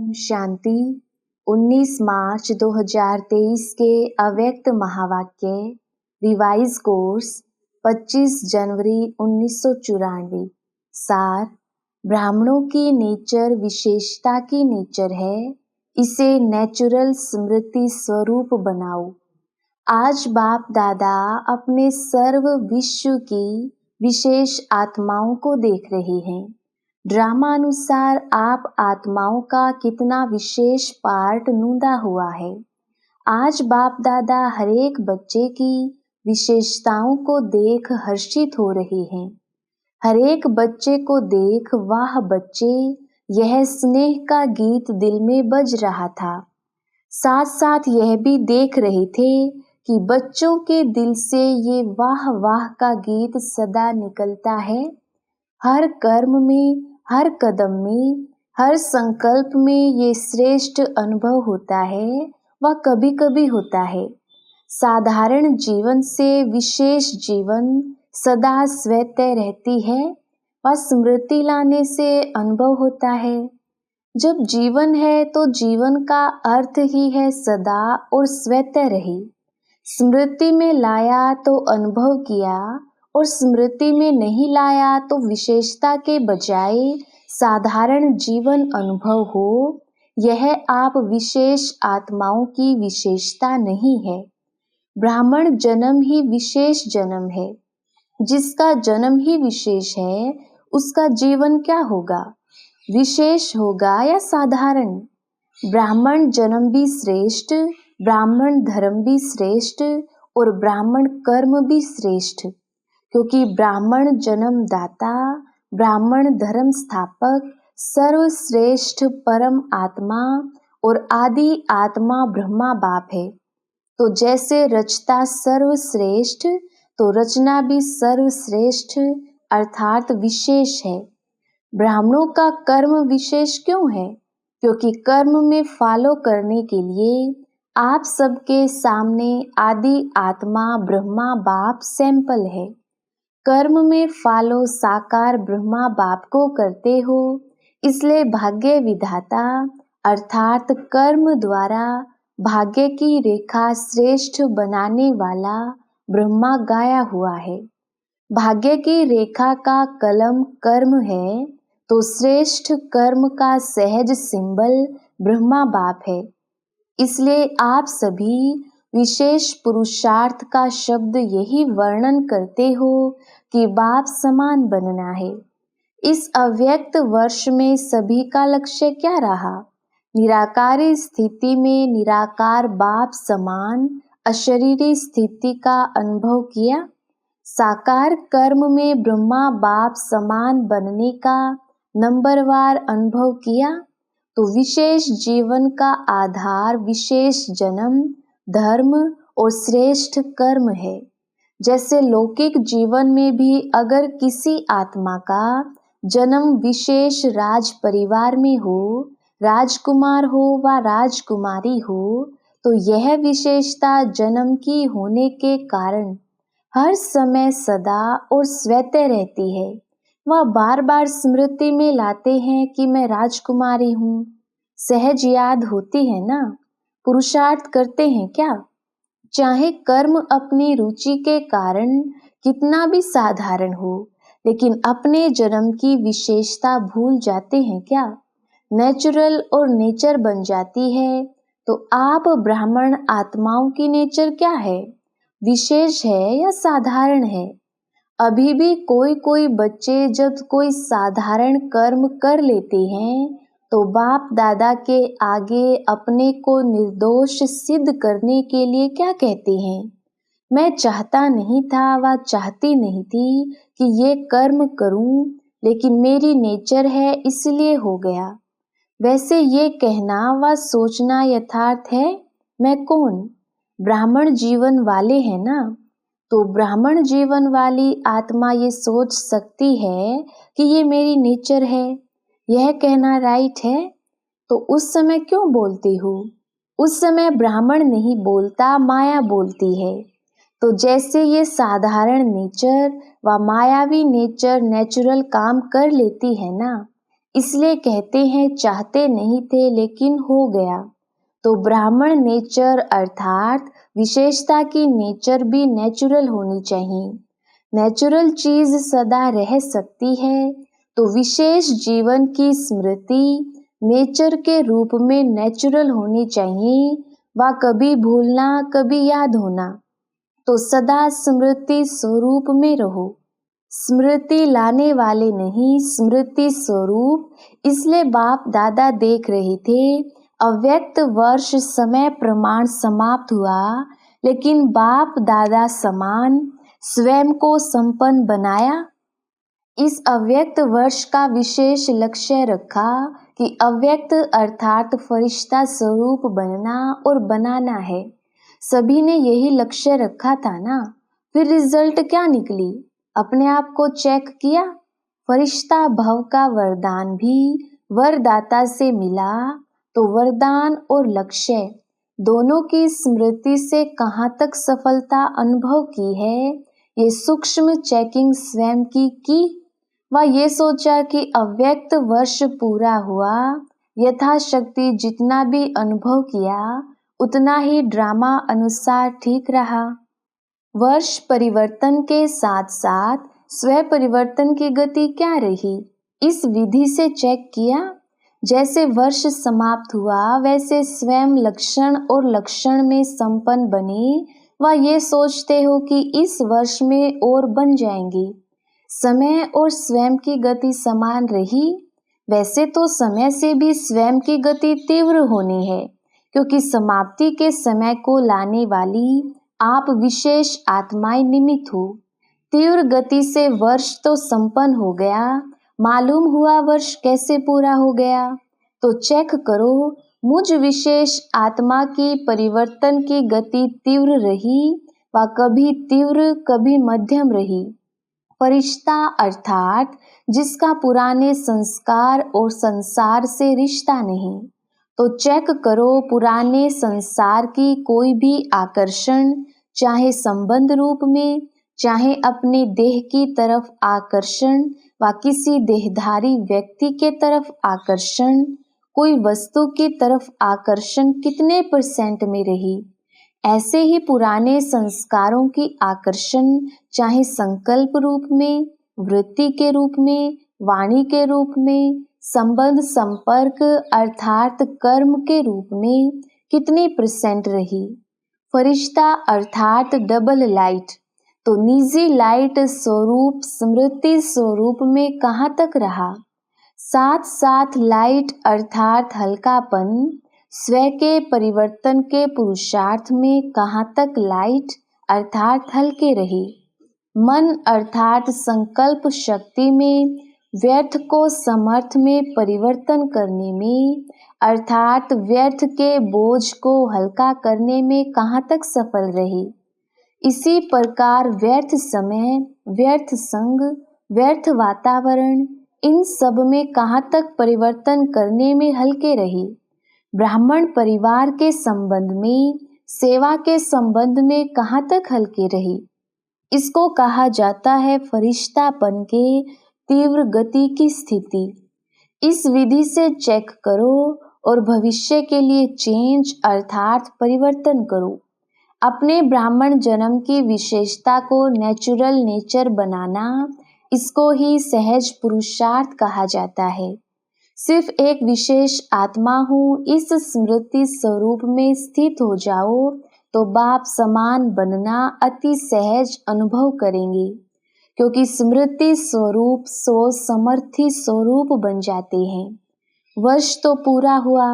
शांति। 19 मार्च 2023 के अव्यक्त महावाक्य रिवाइज कोर्स 25 जनवरी 1994। सार, ब्राह्मणों की नेचर विशेषता की नेचर है, इसे नेचुरल स्मृति स्वरूप बनाओ। आज बाप दादा अपने सर्व विश्व की विशेष आत्माओं को देख रहे हैं। ड्रामा अनुसार आप आत्माओं का कितना विशेष पार्ट नूंदा हुआ है। आज बाप दादा हरेक बच्चे की विशेषताओं को देख हर्षित हो रहे हैं। हरेक बच्चे को देख वाह बच्चे, यह स्नेह का गीत दिल में बज रहा था। साथ साथ यह भी देख रहे थे कि बच्चों के दिल से ये वाह वाह का गीत सदा निकलता है। हर कर्म में, हर कदम में, हर संकल्प में ये श्रेष्ठ अनुभव होता है व कभी कभी होता है। साधारण जीवन से विशेष जीवन सदा स्वतः रहती है व स्मृति लाने से अनुभव होता है। जब जीवन है तो जीवन का अर्थ ही है सदा और स्वतः रहे। स्मृति में लाया तो अनुभव किया और स्मृति में नहीं लाया तो विशेषता के बजाय साधारण जीवन अनुभव हो। यह आप विशेष आत्माओं की विशेषता नहीं है। ब्राह्मण जन्म ही विशेष जन्म है। जिसका जन्म ही विशेष है उसका जीवन क्या होगा, विशेष होगा या साधारण? ब्राह्मण जन्म भी श्रेष्ठ, ब्राह्मण धर्म भी श्रेष्ठ और ब्राह्मण कर्म भी श्रेष्ठ, क्योंकि ब्राह्मण जन्मदाता, ब्राह्मण धर्म स्थापक, सर्वश्रेष्ठ परम आत्मा और आदि आत्मा ब्रह्मा बाप है। तो जैसे रचता सर्वश्रेष्ठ तो रचना भी सर्वश्रेष्ठ अर्थात विशेष है। ब्राह्मणों का कर्म विशेष क्यों है? क्योंकि कर्म में फॉलो करने के लिए आप सबके सामने आदि आत्मा ब्रह्मा बाप सैंपल है। कर्म में फॉलो साकार ब्रह्मा बाप को करते हो, इसलिए भाग्य विधाता अर्थात कर्म द्वारा भाग्य की रेखा श्रेष्ठ बनाने वाला ब्रह्मा गाया हुआ है। भाग्य की रेखा का कलम कर्म है तो श्रेष्ठ कर्म का सहज सिंबल ब्रह्मा बाप है। इसलिए आप सभी विशेष पुरुषार्थ का शब्द यही वर्णन करते हो कि बाप समान बनना है। इस अव्यक्त वर्ष में सभी का लक्ष्य क्या रहा? निराकारी स्थिति में निराकार बाप समान अशरीरी स्थिति का अनुभव किया। साकार कर्म में ब्रह्मा बाप समान बनने का नंबरवार अनुभव किया। तो विशेष जीवन का आधार विशेष जन्म, धर्म और श्रेष्ठ कर्म है। जैसे लौकिक जीवन में भी अगर किसी आत्मा का जन्म विशेष राज परिवार में हो, राजकुमार हो व राजकुमारी हो, तो यह विशेषता जन्म की होने के कारण हर समय सदा और स्वतः रहती है। वह बार बार स्मृति में लाते हैं कि मैं राजकुमारी हूँ। सहज याद होती है ना? पुरुषार्थ करते हैं क्या? चाहे कर्म अपनी रुचि के कारण कितना भी साधारण हो, लेकिन अपने जन्म की विशेषता भूल जाते हैं क्या? नेचुरल और नेचर बन जाती है। तो आप ब्राह्मण आत्माओं की नेचर क्या है? विशेष है या साधारण है? अभी भी कोई कोई बच्चे जब कोई साधारण कर्म कर लेते हैं तो बाप दादा के आगे अपने को निर्दोष सिद्ध करने के लिए क्या कहते हैं? मैं चाहता नहीं था व चाहती नहीं थी कि ये कर्म करूं, लेकिन मेरी नेचर है इसलिए हो गया। वैसे ये कहना व सोचना यथार्थ है? मैं कौन? ब्राह्मण जीवन वाले हैं ना? तो ब्राह्मण जीवन वाली आत्मा ये सोच सकती है कि ये मेरी नेचर है, यह कहना राइट है। तो उस समय क्यों बोलती हूँ? उस समय ब्राह्मण नहीं बोलता, माया बोलती है। तो जैसे ये साधारण नेचर व मायावी नेचर नेचुरल काम कर लेती है ना, इसलिए कहते हैं चाहते नहीं थे लेकिन हो गया। तो ब्राह्मण नेचर अर्थात विशेषता की नेचर भी नेचुरल होनी चाहिए। नेचुरल चीज सदा रह सकती है, तो विशेष जीवन की स्मृति नेचर के रूप में नेचुरल होनी चाहिए। वह कभी भूलना कभी याद होना, तो सदा स्मृति स्वरूप में रहो। स्मृति लाने वाले नहीं, स्मृति स्वरूप। इसलिए बाप दादा देख रहे थे अव्यक्त वर्ष समय प्रमाण समाप्त हुआ, लेकिन बाप दादा समान स्वयं को संपन्न बनाया। इस अव्यक्त वर्ष का विशेष लक्ष्य रखा कि अव्यक्त अर्थात फरिश्ता स्वरूप बनना और बनाना है। सभी ने यही लक्ष्य रखा था ना। फिर रिजल्ट क्या निकली? अपने आप को चेक किया। फरिश्ता भव का वरदान भी वरदाता से मिला, तो वरदान और लक्ष्य दोनों की स्मृति से कहाँ तक सफलता अनुभव की है, ये सूक्ष्म चेकिंग स्वयं की। वह ये सोचा कि अव्यक्त वर्ष पूरा हुआ, यथाशक्ति जितना भी अनुभव किया उतना ही ड्रामा अनुसार ठीक रहा। वर्ष परिवर्तन के साथ साथ स्व परिवर्तन की गति क्या रही, इस विधि से चेक किया। जैसे वर्ष समाप्त हुआ वैसे स्वयं लक्षण और लक्षण में संपन्न बने। वह ये सोचते हो कि इस वर्ष में और बन जाएंगी। समय और स्वयं की गति समान रही। वैसे तो समय से भी स्वयं की गति तीव्र होनी है, क्योंकि समाप्ति के समय को लाने वाली आप विशेष आत्माएं निमित्त हो। तीव्र गति से वर्ष तो संपन्न हो गया, मालूम हुआ वर्ष कैसे पूरा हो गया। तो चेक करो, मुझ विशेष आत्मा की परिवर्तन की गति तीव्र रही व कभी तीव्र कभी मध्यम रही। फरिश्ता अर्थात जिसका पुराने संस्कार और संसार से रिश्ता नहीं। तो चेक करो, पुराने संसार की कोई भी आकर्षण, चाहे संबंध रूप में, चाहे अपने देह की तरफ आकर्षण व किसी देहधारी व्यक्ति के तरफ आकर्षण, कोई वस्तु की तरफ आकर्षण कितने % में रही। ऐसे ही पुराने संस्कारों की आकर्षण चाहे संकल्प रूप में, वृत्ति के रूप में, वाणी के रूप में, संबंध संपर्क अर्थात कर्म के रूप में कितनी % रही। फरिश्ता अर्थात डबल लाइट, तो निजी लाइट स्वरूप स्मृति स्वरूप में कहाँ तक रहा। साथ साथ लाइट अर्थात हल्कापन स्व के परिवर्तन के पुरुषार्थ में कहाँ तक लाइट अर्थात हल्के रही। मन अर्थात संकल्प शक्ति में व्यर्थ को समर्थ में परिवर्तन करने में अर्थात व्यर्थ के बोझ को हल्का करने में कहाँ तक सफल रही। इसी प्रकार व्यर्थ समय, व्यर्थ संग, व्यर्थ वातावरण, इन सब में कहाँ तक परिवर्तन करने में हल्के रही। ब्राह्मण परिवार के संबंध में, सेवा के संबंध में कहाँ तक हल्के रही। इसको कहा जाता है फरिश्तापन के तीव्र गति की स्थिति। इस विधि से चेक करो और भविष्य के लिए चेंज अर्थात परिवर्तन करो। अपने ब्राह्मण जन्म की विशेषता को नेचुरल नेचर बनाना, इसको ही सहज पुरुषार्थ कहा जाता है। सिर्फ एक विशेष आत्मा हूँ, इस स्मृति स्वरूप में स्थित हो जाओ तो बाप समान बनना अति सहज अनुभव करेंगे, क्योंकि स्मृति स्वरूप सो समर्थी स्वरूप बन जाते हैं। वर्ष तो पूरा हुआ,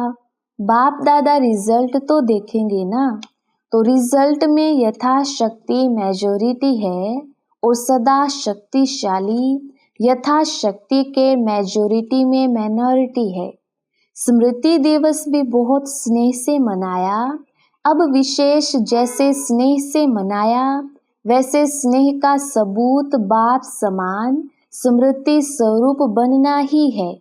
बाप दादा रिजल्ट तो देखेंगे ना। तो रिजल्ट में यथाशक्ति मेजॉरिटी है और सदा शक्तिशाली यथाशक्ति के मेजॉरिटी में माइनॉरिटी है। स्मृति दिवस भी बहुत स्नेह से मनाया। अब विशेष जैसे स्नेह से मनाया वैसे स्नेह का सबूत बाप समान स्मृति स्वरूप बनना ही है।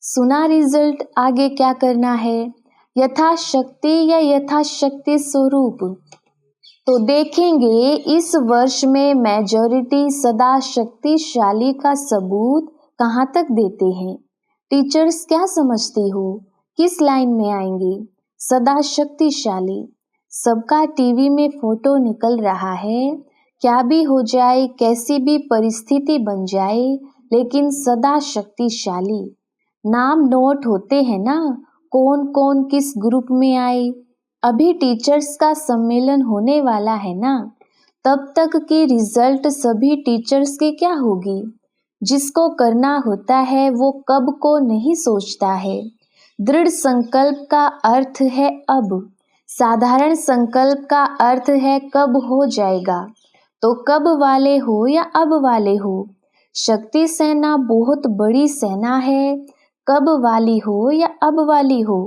सुना रिजल्ट, आगे क्या करना है, यथाशक्ति या यथाशक्ति स्वरूप। तो देखेंगे इस वर्ष में मेजॉरिटी सदा शक्तिशाली का सबूत कहाँ तक देते हैं। टीचर्स क्या समझती हो, किस लाइन में आएंगे? सदा शक्तिशाली। सबका टीवी में फोटो निकल रहा है, क्या भी हो जाए, कैसी भी परिस्थिति बन जाए, लेकिन सदा शक्तिशाली। नाम नोट होते हैं ना, कौन कौन किस ग्रुप में आए। अभी टीचर्स का सम्मेलन होने वाला है ना, तब तक की रिजल्ट सभी टीचर्स की क्या होगी? जिसको करना होता है वो कब को नहीं सोचता है। दृढ़ संकल्प का अर्थ है अब, साधारण संकल्प का अर्थ है कब हो जाएगा। तो कब वाले हो या अब वाले हो, शक्ति सेना बहुत बड़ी सेना है। कब वाली हो या अब वाली हो।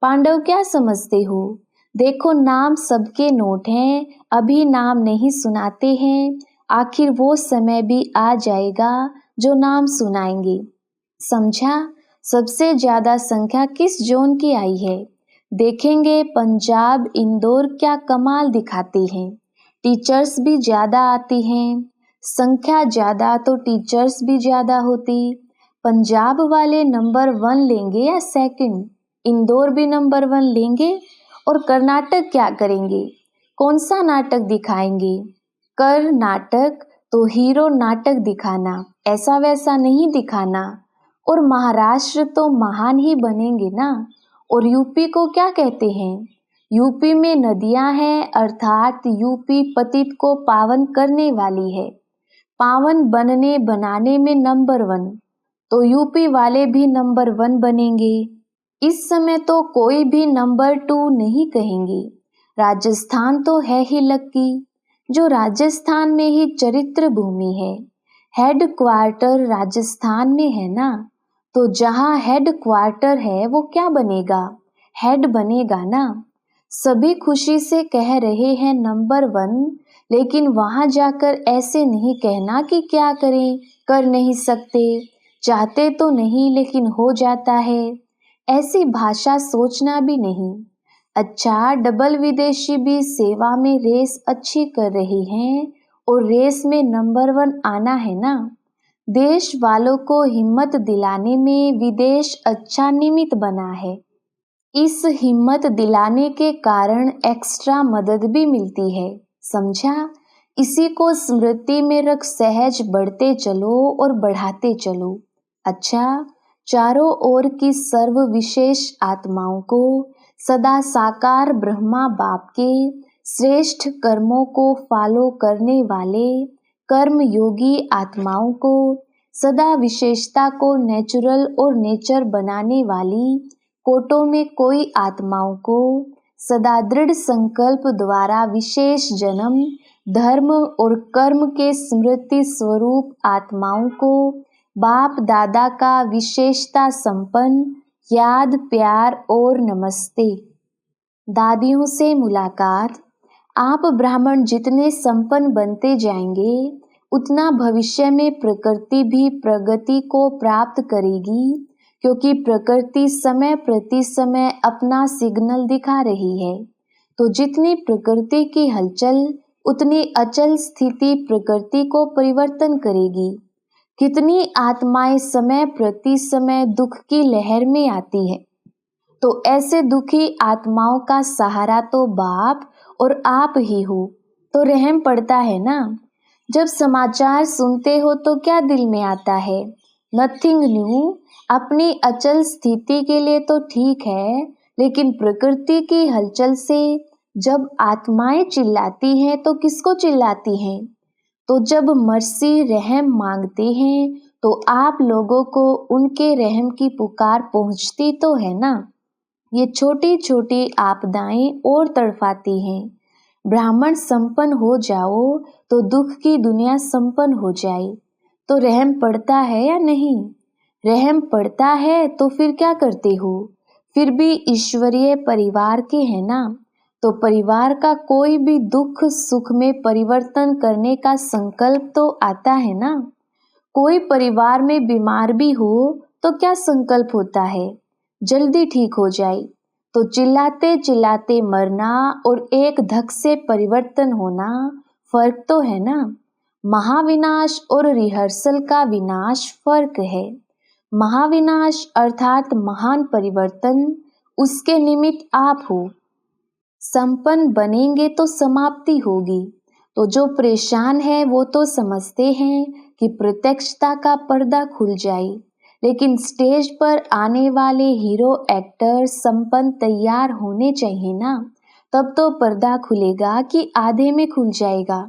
पांडव क्या समझते हो? देखो नाम सबके नोट हैं, अभी नाम नहीं सुनाते हैं, आखिर वो समय भी आ जाएगा जो नाम सुनाएंगे। समझा? सबसे ज्यादा संख्या किस जोन की आई है? देखेंगे पंजाब इंदौर क्या कमाल दिखाते हैं। टीचर्स भी ज्यादा आती हैं, संख्या ज्यादा तो टीचर्स भी ज्यादा होती। पंजाब वाले नंबर 1 लेंगे या सेकंड? इंदौर भी नंबर 1 लेंगे? और कर्नाटक क्या करेंगे? कौन सा नाटक दिखाएंगे? कर्नाटक तो हीरो नाटक दिखाना, ऐसा वैसा नहीं दिखाना। और महाराष्ट्र तो महान ही बनेंगे ना। और यूपी को क्या कहते हैं? यूपी में नदियां हैं, अर्थात यूपी पतित को पावन करने वाली है। पावन बनने बनाने में नंबर 1, तो यूपी वाले भी नंबर 1 बनेंगे। इस समय तो कोई भी नंबर 2 नहीं कहेंगे। राजस्थान तो है ही लक्की, जो राजस्थान में ही चरित्र भूमि है। हेड क्वार्टर राजस्थान में है ना, तो जहाँ हेड क्वार्टर है वो क्या बनेगा? हेड बनेगा ना। सभी खुशी से कह रहे हैं नंबर 1, लेकिन वहां जाकर ऐसे नहीं कहना कि क्या करें, कर नहीं सकते, चाहते तो नहीं लेकिन हो जाता है। ऐसी भाषा सोचना भी नहीं। अच्छा, डबल विदेशी भी सेवा में रेस अच्छी कर रही हैं और रेस में नंबर 1 आना है ना। देश वालों को हिम्मत दिलाने में विदेश अच्छा निमित्त बना है। इस हिम्मत दिलाने के कारण एक्स्ट्रा मदद भी मिलती है। समझा? इसी को स्मृति में रख सहज बढ़ते चलो और बढ़ाते चलो। अच्छा, चारों ओर की सर्व विशेष आत्माओं को, सदा साकार ब्रह्मा बाप के श्रेष्ठ कर्मों को फॉलो करने वाले कर्म योगी आत्माओं को, सदा विशेषता को नेचुरल और नेचर बनाने वाली कोटों में कोई आत्माओं को, सदा दृढ़ संकल्प द्वारा विशेष जन्म धर्म और कर्म के स्मृति स्वरूप आत्माओं को, बाप दादा का विशेषता संपन्न याद प्यार और नमस्ते। दादियों से मुलाकात। आप ब्राह्मण जितने संपन्न बनते जाएंगे, उतना भविष्य में प्रकृति भी प्रगति को प्राप्त करेगी, क्योंकि प्रकृति समय प्रति समय अपना सिग्नल दिखा रही है। तो जितनी प्रकृति की हलचल, उतनी अचल स्थिति प्रकृति को परिवर्तन करेगी। कितनी आत्माएं समय प्रति समय दुख की लहर में आती है, तो ऐसे दुखी आत्माओं का सहारा तो बाप और आप ही हो। तो रहम पड़ता है ना। जब समाचार सुनते हो तो क्या दिल में आता है? Nothing new. अपनी अचल स्थिति के लिए तो ठीक है, लेकिन प्रकृति की हलचल से जब आत्माएं चिल्लाती हैं तो किसको चिल्लाती हैं? तो जब मर्सी रहम मांगते हैं तो आप लोगों को उनके रहम की पुकार पहुंचती तो है ना। ये छोटी छोटी आपदाएं और तड़पाती हैं। ब्राह्मण संपन्न हो जाओ तो दुख की दुनिया संपन्न हो जाए। तो रहम पड़ता है या नहीं? रहम पड़ता है तो फिर क्या करते हो? फिर भी ईश्वरीय परिवार के हैं ना, तो परिवार का कोई भी दुख सुख में परिवर्तन करने का संकल्प तो आता है ना। कोई परिवार में बीमार भी हो तो क्या संकल्प होता है? जल्दी ठीक हो जाए। तो चिल्लाते चिल्लाते मरना और एक धक से परिवर्तन होना, फर्क तो है ना। महाविनाश और रिहर्सल का विनाश फर्क है। महाविनाश अर्थात महान परिवर्तन उसके निमित्त आप हो। संपन्न बनेंगे तो समाप्ति होगी। तो जो परेशान है वो तो समझते हैं कि प्रत्यक्षता का पर्दा खुल जाए, लेकिन स्टेज पर आने वाले हीरो एक्टर संपन्न तैयार होने चाहिए ना, तब तो पर्दा खुलेगा कि आधे में खुल जाएगा।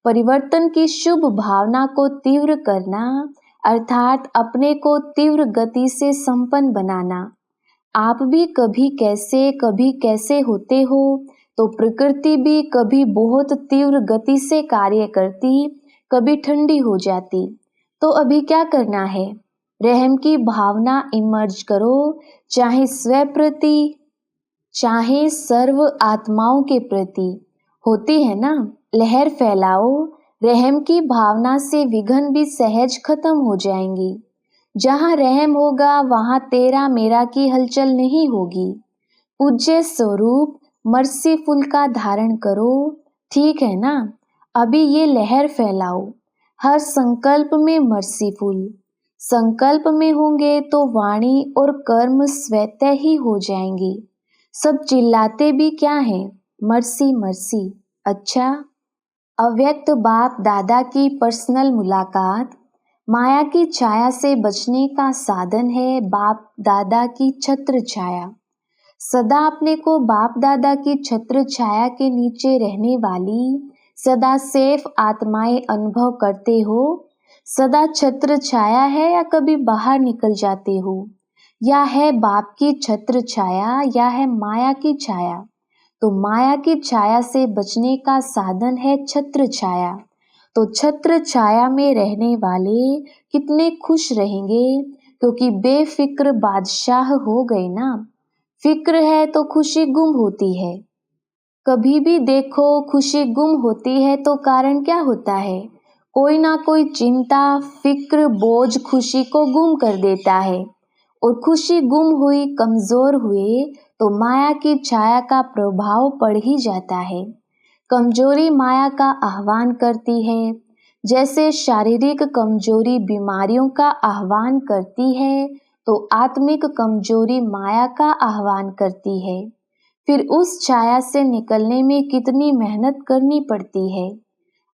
परिवर्तन की शुभ भावना को तीव्र करना अर्थात अपने को तीव्र गति से संपन्न बनाना। आप भी कभी कैसे होते हो, तो प्रकृति भी कभी बहुत तीव्र गति से कार्य करती, कभी ठंडी हो जाती। तो अभी क्या करना है? रहम की भावना इमर्ज करो, चाहे स्व प्रति चाहे सर्व आत्माओं के प्रति। होती है ना, लहर फैलाओ। रहम की भावना से विघ्न भी सहज खत्म हो जाएंगी। जहाँ रहम होगा वहाँ तेरा मेरा की हलचल नहीं होगी। पूज्य स्वरूप मर्सीफुल का धारण करो, ठीक है ना। अभी ये लहर फैलाओ, हर संकल्प में मर्सीफुल। संकल्प में होंगे तो वाणी और कर्म स्वतः ही हो जाएंगी। सब चिल्लाते भी क्या है, मर्सी मर्सी। अच्छा, अव्यक्त बाप दादा की पर्सनल मुलाकात। माया की छाया से बचने का साधन है बाप दादा की छत्र छाया। सदा अपने को बाप दादा की छत्र छाया के नीचे रहने वाली सदा सेफ आत्माएं अनुभव करते हो। सदा छत्र छाया है या कभी बाहर निकल जाते हो? या है बाप की छत्र छाया या है माया की छाया? तो माया की छाया से बचने का साधन है छत्र छाया। तो छत्र छाया में रहने वाले कितने खुश रहेंगे, क्योंकि बेफिक्र बादशाह हो गए ना। फिक्र है तो खुशी गुम होती है। कभी भी देखो खुशी गुम होती है तो कारण क्या होता है? कोई ना कोई चिंता, फिक्र, बोझ खुशी को गुम कर देता है। और खुशी गुम हुई, कमजोर हुए तो माया की छाया का प्रभाव पड़ ही जाता है। कमजोरी माया का आह्वान करती है, जैसे शारीरिक कमजोरी बीमारियों का आह्वान करती है, तो आत्मिक कमजोरी माया का आह्वान करती है। फिर उस छाया से निकलने में कितनी मेहनत करनी पड़ती है।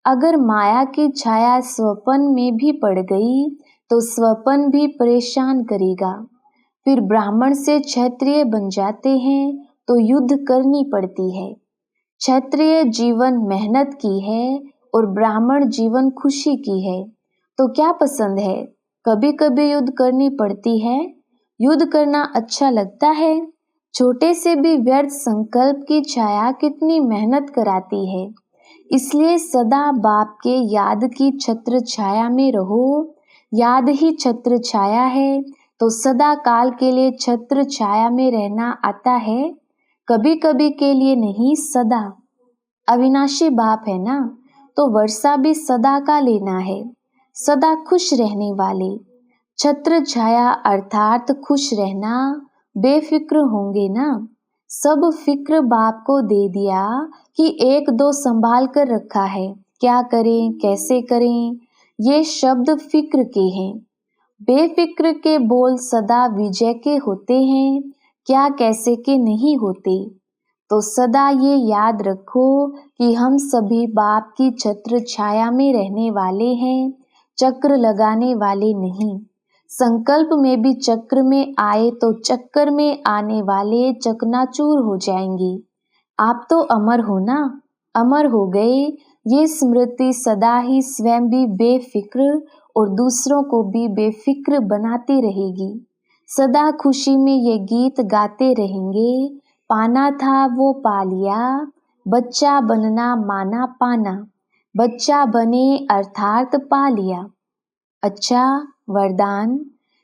अगर माया की छाया स्वपन में भी पड़ गई तो स्वपन भी परेशान करेगा। फिर ब्राह्मण से क्षत्रिय बन जाते हैं तो युद्ध करनी पड़ती है। क्षत्रिय जीवन मेहनत की है और ब्राह्मण जीवन खुशी की है। तो क्या पसंद है? कभी कभी युद्ध करनी पड़ती है। युद्ध करना अच्छा लगता है। छोटे से भी व्यर्थ संकल्प की छाया कितनी मेहनत कराती है। इसलिए सदा बाप के याद की छत्र छाया में रहो। याद ही छत्र छाया है, तो सदा काल के लिए छत्र छाया में रहना आता है, कभी कभी के लिए नहीं, सदा। अविनाशी बाप है ना, तो वर्षा भी सदा का लेना है। सदा खुश रहने वाले छत्र छाया अर्थात खुश रहना, बेफिक्र होंगे ना। सब फिक्र बाप को दे दिया कि एक दो संभाल कर रखा है, क्या करें कैसे करें, ये शब्द फिक्र के हैं। बेफिक्र के बोल सदा विजय के होते हैं, क्या कैसे के नहीं होते। तो सदा ये याद रखो कि हम सभी बाप की छत्र छाया में रहने वाले हैं, चक्र लगाने वाले नहीं। संकल्प में भी चक्र में आए तो चक्कर में आने वाले चकनाचूर हो जाएंगे। आप तो अमर हो ना, अमर हो गए। ये स्मृति सदा ही स्वयं भी बेफिक्र और दूसरों को भी बेफिक्र बनाती रहेगी। सदा खुशी में ये गीत गाते रहेंगे, पाना था वो पा लिया, बच्चा बनना माना पाना, बच्चा बने अर्थात पा लिया। अच्छा, वरदान।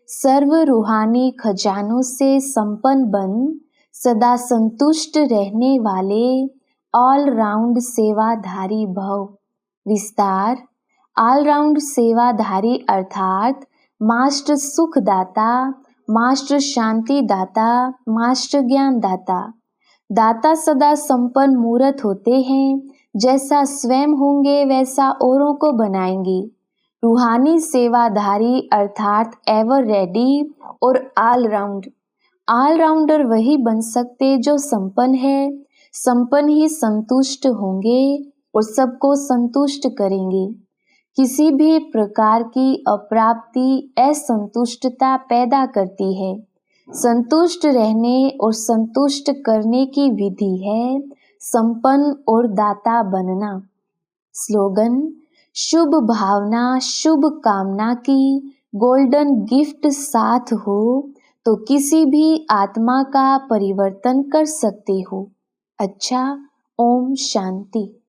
सर्व रूहानी खजानों से संपन्न बन, सदा संतुष्ट रहने वाले ऑल राउंड सेवाधारी भव। विस्तार। ऑल राउंड सेवाधारी अर्थात मास्टर सुखदाता, मास्टर शांति दाता, मास्टर ज्ञान दाता। दाता सदा संपन्न मूर्त होते हैं, जैसा स्वयं होंगे वैसा औरों को बनाएंगे। रूहानी सेवाधारी अर्थात एवर रेडी और ऑलराउंडर वही बन सकते जो संपन्न है। संपन्न ही संतुष्ट होंगे और सबको संतुष्ट करेंगे। किसी भी प्रकार की अप्राप्ति असंतुष्टता पैदा करती है। संतुष्ट रहने और संतुष्ट करने की विधि है संपन्न और दाता बनना। स्लोगन: शुभ भावना शुभ कामना की गोल्डन गिफ्ट साथ हो तो किसी भी आत्मा का परिवर्तन कर सकते हो। अच्छा, ओम शांति।